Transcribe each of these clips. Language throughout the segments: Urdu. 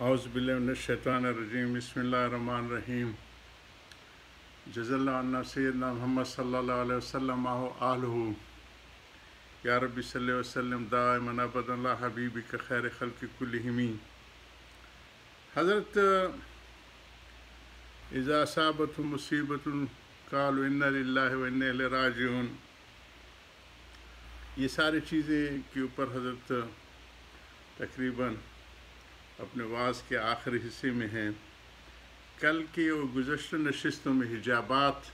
اعوذ باللہ من الشیطان الرجیم بسم اللہ الرحمن الرحیم جزا اللہ عنا سیدنا محمد صلی اللہ علیہ وسلم آلہ یا ربی صلی وسلم دائما ابدا اللہ حبیبک خیر خلق کلہم۔ حضرت اذا اصابتهم مصیبت قالوا انا للہ و انا الیہ راجعون، یہ ساری چیزیں کے اوپر حضرت تقریباً اپنے وعظ کے آخری حصے میں ہیں۔ کل کی اور گزشتہ نشستوں میں حجابات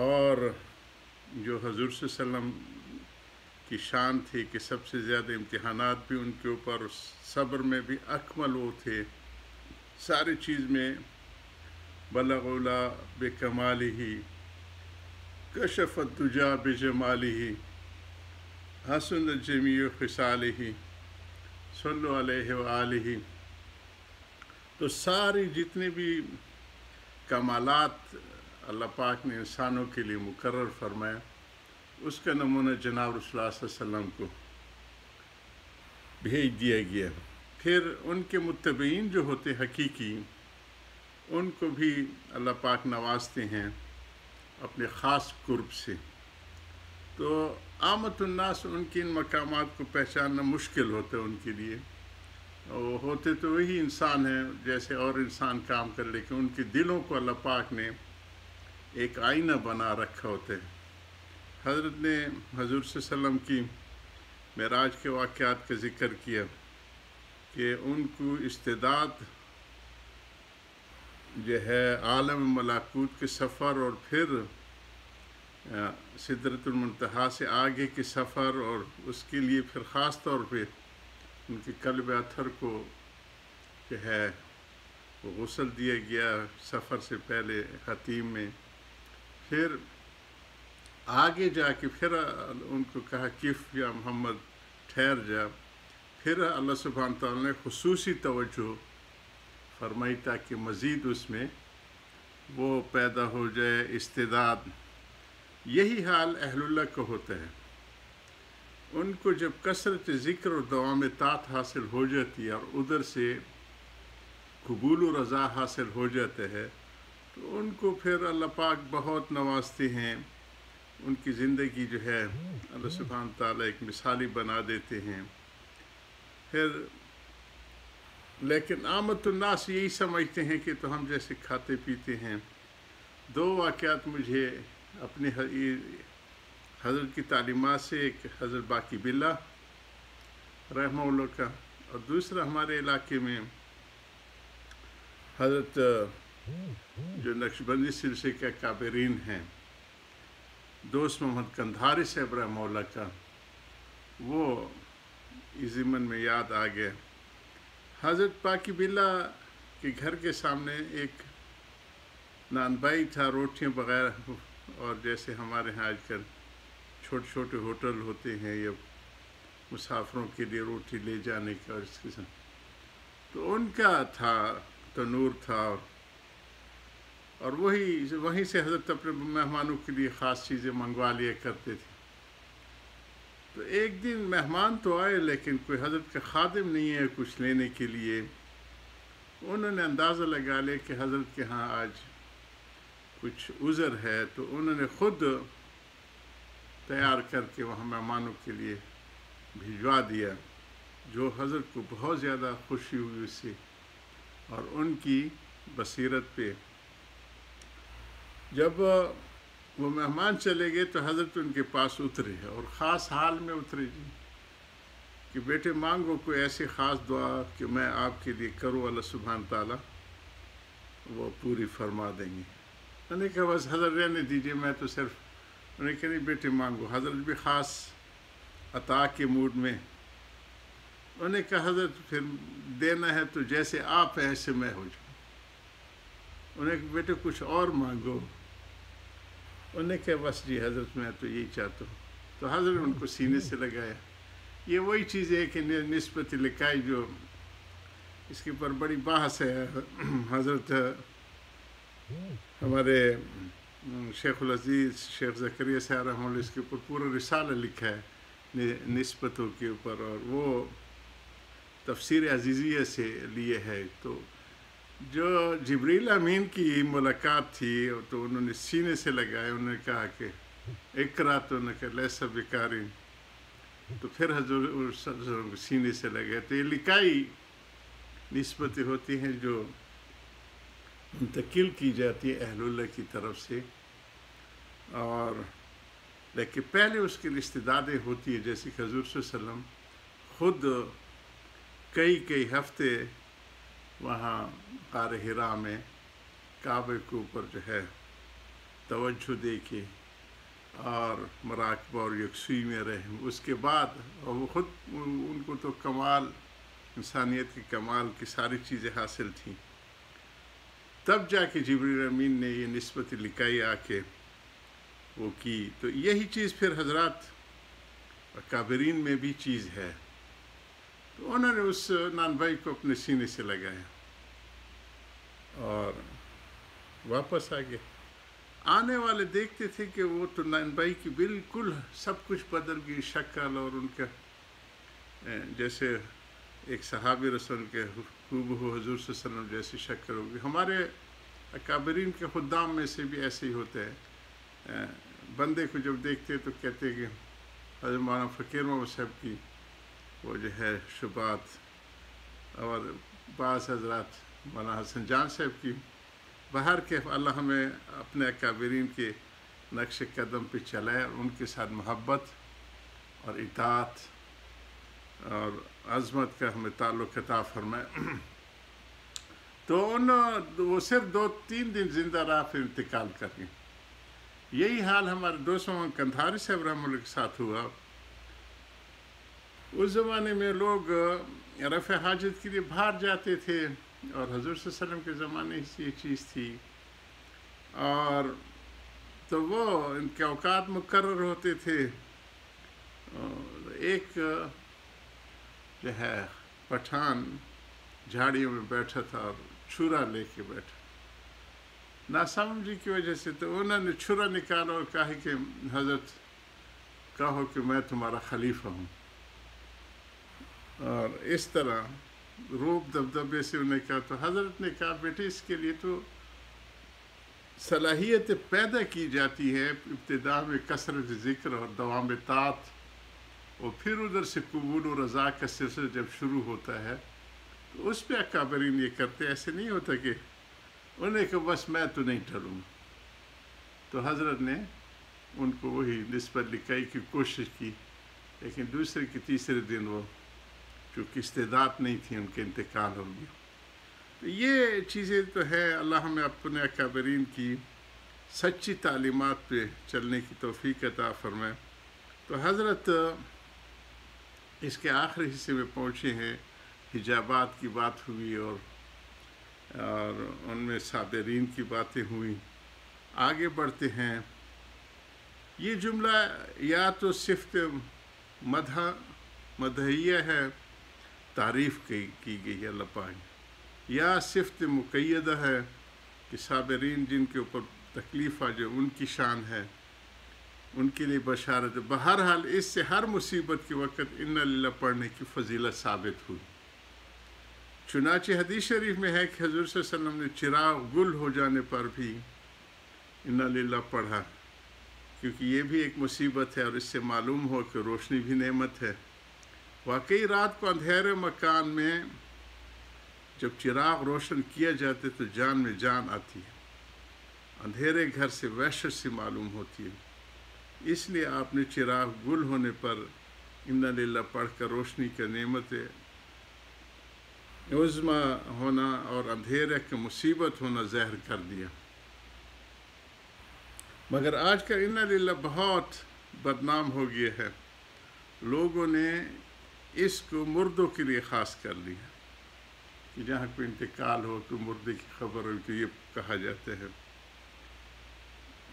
اور جو حضور صلی اللہ علیہ وسلم کی شان تھی کہ سب سے زیادہ امتحانات بھی ان کے اوپر، صبر میں بھی اکمل وہ تھے، ساری چیز میں بلغ اولا بکمالہ کشف الدجا بجمالہ حسن جمیع خصالہ صلو علیہ وآلہ۔ تو ساری جتنے بھی کمالات اللہ پاک نے انسانوں کے لیے مقرر فرمایا، اس کا نمونہ جناب رسول اللہ صلی اللہ علیہ وسلم کو بھیج دیا گیا۔ پھر ان کے متبعین جو ہوتے حقیقی، ان کو بھی اللہ پاک نوازتے ہیں اپنے خاص قرب سے۔ تو عامت الناس ان کی ان مقامات کو پہچاننا مشکل ہوتا ہے ان کے لیے، وہ ہوتے تو وہی انسان ہیں جیسے اور انسان کام کر، لیکن ان کے دلوں کو اللہ پاک نے ایک آئینہ بنا رکھا ہوتا ہے۔ حضرت نے حضور صلی اللہ علیہ وسلم کی معراج کے واقعات کا ذکر کیا کہ ان کو استعداد جو ہے عالم ملکوت کے سفر اور پھر سدرۃ المنتہا سے آگے کے سفر، اور اس کے لیے پھر خاص طور پہ ان کے قلب اطہر کو جو ہے وہ غسل دیا گیا سفر سے پہلے حتیم میں۔ پھر آگے جا کے پھر ان کو کہا کف یا محمد ٹھہر جا، پھر اللہ سبحانہ تعالیٰ نے خصوصی توجہ فرمائی تاکہ مزید اس میں وہ پیدا ہو جائے استعداد۔ یہی حال اہل اللہ کا ہوتا ہے، ان کو جب کثرت ذکر اور دوام طاعت حاصل ہو جاتی ہے اور ادھر سے قبول و رضا حاصل ہو جاتا ہے، تو ان کو پھر اللہ پاک بہت نوازتے ہیں، ان کی زندگی جو ہے اللہ سبحانہ تعالیٰ ایک مثالی بنا دیتے ہیں۔ پھر لیکن عامت الناس یہی سمجھتے ہیں کہ تو ہم جیسے کھاتے پیتے ہیں۔ دو واقعات مجھے اپنے حضرت کی تعلیمات سے، ایک حضرت باقی باللہ رحمہ اللہ کا، اور دوسرا ہمارے علاقے میں حضرت جو نقشبندی سلسلے کے کابرین ہیں، دوست محمد کندھاری صاحب رحمہ اللہ کا، وہ اس ضمن میں یاد آ گیا۔ حضرت باقی باللہ کے گھر کے سامنے ایک نان بائی تھا، روٹیاں بغیر، اور جیسے ہمارے ہاں آج کل چھوٹے چھوٹے ہوٹل ہوتے ہیں یا مسافروں کے لیے روٹی لے جانے کا، اور اس کے ساتھ تو ان کا تھا تنور تھا، اور وہیں سے حضرت اپنے مہمانوں کے لیے خاص چیزیں منگوا لیا کرتے تھے۔ تو ایک دن مہمان تو آئے لیکن کوئی حضرت کا خادم نہیں ہے کچھ لینے کے لیے۔ انہوں نے اندازہ لگا لیا کہ حضرت کے ہاں آج کچھ عذر ہے، تو انہوں نے خود تیار کر کے وہاں مہمانوں کے لیے بھجوا دیا، جو حضرت کو بہت زیادہ خوشی ہوئی اس سے، اور ان کی بصیرت پہ جب وہ مہمان چلے گئے تو حضرت ان کے پاس اترے، اور خاص حال میں اترے جی کہ بیٹے مانگو کوئی ایسی خاص دعا کہ میں آپ کے لیے کروں، اللہ سبحانہ تعالیٰ وہ پوری فرما دیں گے۔ انہوں نے کہا بس حضرت رہنے دیجیے، میں تو صرف، انہوں نے کہا نہیں بیٹے مانگو۔ حضرت بھی خاص عطا کے موڈ میں، انہوں نے کہا حضرت پھر دینا ہے تو جیسے آپ ایسے میں ہو جاؤں۔ انہوں نے کہا بیٹے کچھ اور مانگو۔ انہوں نے کہا بس جی حضرت میں تو یہی چاہتا ہوں۔ تو حضرت ان کو سینے سے لگایا۔ یہ وہی چیز ہے کہ نسبت لکائی، جو اس کے اوپر بڑی بحث ہے۔ حضرت ہمارے شیخ العزیز شیخ زکریا صاحب رحمہ اللہ اس کے اوپر پورا رسالہ لکھا ہے نسبتوں کے اوپر، اور وہ تفسیر عزیزیہ سے لیے ہے. تو جو جبریل امین کی ملاقات تھی تو انہوں نے سینے سے لگائے، انہوں نے کہا کہ اقرا، تو انہوں نے کہا لیس بقاری، تو پھر حضور صلی اللہ علیہ وسلم سینے سے لگائے. تو یہ لکائی نسبتیں ہوتی ہیں جو منتقل کی جاتی ہے اہل اللہ کی طرف سے، اور لیکن پہلے اس کے لیے استعدادیں ہوتی ہے، جیسے کہ حضور صلی اللہ علیہ وسلم خود کئی ہفتے وہاں غار حرا میں کعبے کے اوپر جو ہے توجہ دے کے اور مراقبہ اور یکسوئی میں رہے. اس کے بعد اور وہ خود ان کو تو کمال، انسانیت کے کمال کی ساری چیزیں حاصل تھیں. تب جا کے جبریل امین نے یہ نسبت لکائی آ کے وہ کی. تو یہی چیز پھر حضرات اکابرین میں بھی چیز ہے. تو انہوں نے اس نان بھائی کو اپنے سینے سے لگایا اور واپس آ گئے. آنے والے دیکھتے تھے کہ وہ تو نان بھائی کی بالکل سب کچھ بدل گئی، شکل اور ان کا جیسے ایک صحابی رسول کے ہو حضور صلی اللہ علیہ وسلم جیسی شکل ہوگی. ہمارے اکابرین کے خدام میں سے بھی ایسے ہی ہوتا ہے، بندے کو جب دیکھتے تو کہتے کہ حضرت مولانا فقیر محمد صاحب کی وہ جو ہے شبات، اور بعض حضرات مولانا حسن جان صاحب کی. باہر کے اللہ ہمیں اپنے اکابرین کے نقش قدم پہ چلائے اور ان کے ساتھ محبت اور اطاعت اور عظمت کا ہمیں تعلق عطا فرمائے. تو وہ صرف 2-3 دن زندہ رہا، پھر انتقال کر گئے. یہی حال ہمارے دوست محمد کندھاری صاحب رحمۃ اللہ کے ساتھ ہوا. اس زمانے میں لوگ رفع حاجت کے لیے باہر جاتے تھے، اور حضور صلی اللہ علیہ وسلم کے زمانے سے یہ چیز تھی، اور تو وہ ان کے اوقات مقرر ہوتے تھے. ایک جو ہے پٹھان جھاڑیوں میں بیٹھا تھا اور چھرا لے کے بیٹھا، ناسمجھی کی وجہ سے. تو انہوں نے چھرا نکالا اور کہا کہ حضرت کہو کہ میں تمہارا خلیفہ ہوں، اور اس طرح روب دبدبے سے انہیں کہا. تو حضرت نے کہا بیٹے اس کے لیے تو صلاحیت پیدا کی جاتی ہے، ابتدا میں کثرت ذکر اور دوام طاعت، اور پھر ادھر سے قبول و رضا کا سلسلہ جب شروع ہوتا ہے تو اس پہ اکابرین یہ کرتے. ایسے نہیں ہوتا کہ انہیں کہ بس میں تو نہیں ٹلوں. تو حضرت نے ان کو وہی نسبت لکائی کی کوشش کی، لیکن دوسرے کے تیسرے دن وہ چونکہ استعداد نہیں تھی، ان کے انتقال ہو گیا. تو یہ چیزیں تو ہے. اللہ ہمیں اپنے اکابرین کی سچی تعلیمات پہ چلنے کی توفیق عطا فرمائے. تو حضرت اس کے آخری حصے میں پہنچے ہیں، حجابات کی بات ہوئی اور ان میں صابرین کی باتیں ہوئیں. آگے بڑھتے ہیں. یہ جملہ یا تو صفت مدحیہ ہے، تعریف کی گئی ہے اللہ پاک، یا صفت مقیدہ ہے کہ صابرین جن کے اوپر تکلیف آ جائے ان کی شان ہے، ان کے لیے بشارت. بہرحال اس سے ہر مصیبت کے وقت ان للہ پڑھنے کی فضیلت ثابت ہوئی. چنانچہ حدیث شریف میں ہے کہ حضور صلی اللہ علیہ وسلم نے چراغ گل ہو جانے پر بھی ان للہ پڑھا، کیونکہ یہ بھی ایک مصیبت ہے، اور اس سے معلوم ہو کہ روشنی بھی نعمت ہے. واقعی رات کو اندھیرے مکان میں جب چراغ روشن کیا جاتے تو جان میں جان آتی ہے، اندھیرے گھر سے وحشت سے معلوم ہوتی ہے. اس لیے آپ نے چراغ گل ہونے پر ان للہ پڑھ کر روشنی کا نعمت عظمیٰ ہونا اور اندھیرے کی مصیبت ہونا ظاہر کر دیا. مگر آج کل ان للہ بہت بدنام ہو گیا ہے. لوگوں نے اس کو مردوں کے لیے خاص کر لیا کہ جہاں کوئی انتقال ہو تو مردے کی خبر ہو تو یہ کہا جاتا ہے.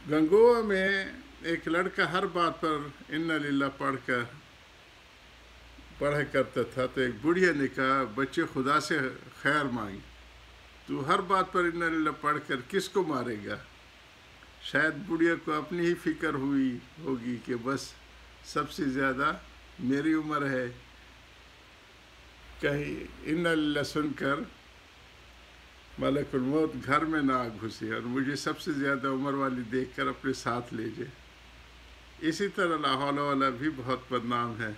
گنگوا میں ایک لڑکا ہر بات پر ان للہ پڑھا کرتا تھا. تو ایک بڑھیا نے کہا بچے خدا سے خیر مانگی، تو ہر بات پر ان للہ پڑھ کر کس کو مارے گا؟ شاید بڑھیا کو اپنی ہی فکر ہوئی ہوگی کہ بس سب سے زیادہ میری عمر ہے. کہیں ان اللہ سن کر ملک الموت گھر میں نہ گھسے اور مجھے سب سے زیادہ عمر والی دیکھ کر اپنے ساتھ لے جائے۔ اسی طرح لا حول والا بھی بہت بدنام ہے۔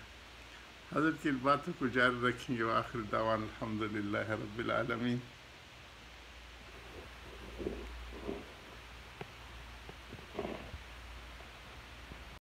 حضرت کی باتوں کو جاری رکھیں گے۔ وآخر دعوانا الحمدللہ رب العالمین۔